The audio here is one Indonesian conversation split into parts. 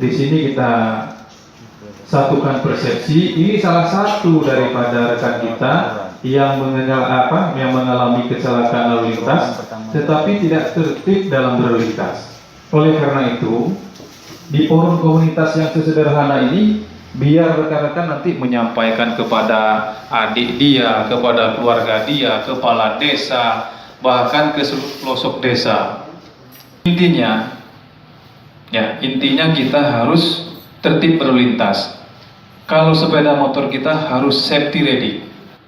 di sini kita satukan persepsi. Ini salah satu daripada rekan kita yang mengalami kecelakaan lalu lintas, tetapi tidak tertib dalam berlalu lintas. Oleh karena itu, di forum komunitas yang sesederhana ini, biar rekan-rekan nanti menyampaikan kepada adik dia, kepada keluarga dia, kepala desa, bahkan ke seluruh pelosok desa. Intinya kita harus tertib berlalu lintas. Kalau sepeda motor kita harus safety ready.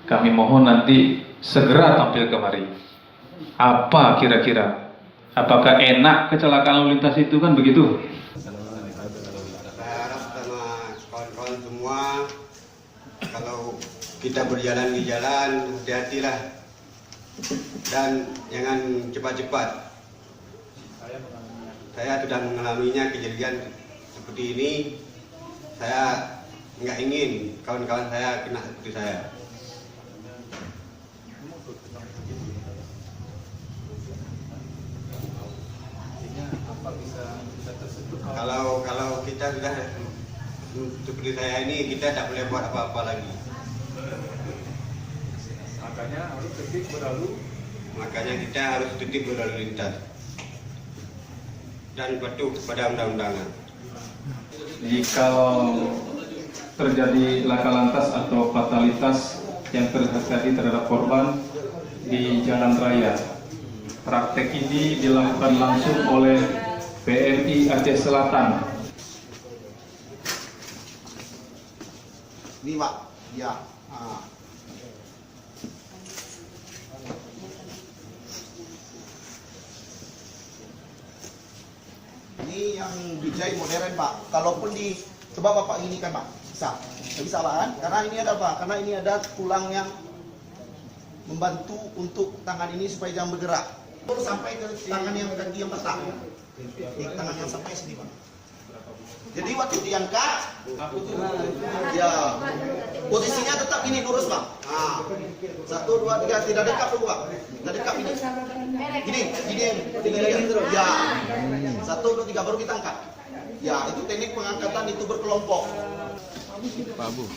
Kami mohon nanti segera tampil kemari. Apa kira-kira? Apakah enak kecelakaan lalu lintas itu, kan begitu? Saya harap sama kawan-kawan semua, kalau kita berjalan di jalan, hati-hatilah dan jangan cepat-cepat. Saya sudah mengalaminya kejadian seperti ini. Saya nggak ingin kawan-kawan saya kena seperti saya. Kalau kita sudah seperti saya ini, kita tidak boleh buat apa-apa lagi. Makanya kita harus tertib berlalu lintas dan patuh pada undang-undangan. Jika terjadi laka lantas atau fatalitas yang terjadi terhadap korban di jalan raya, praktek ini dilakukan langsung oleh PMI Aceh Selatan. Ini Pak, ya. Ini yang bijai modern Pak. Kalaupun coba Bapak gini kan Pak, bisa Pak kan? Karena ini ada Pak, karena ini ada tulang yang membantu untuk tangan ini supaya jangan bergerak. Sampai ke tangan yang kaki yang patah. Di tangan yang sampai sini Pak. Jadi waktu diangkat, ya posisinya tetap ini lurus Pak. Nah, 1, 2, 3, tidak dekat dulu Pak. Tidak dekat ini. Gini terus. Ya, 1, 2, 3 baru kita angkat. Ya, itu teknik pengangkatan itu berkelompok. Pak Bu.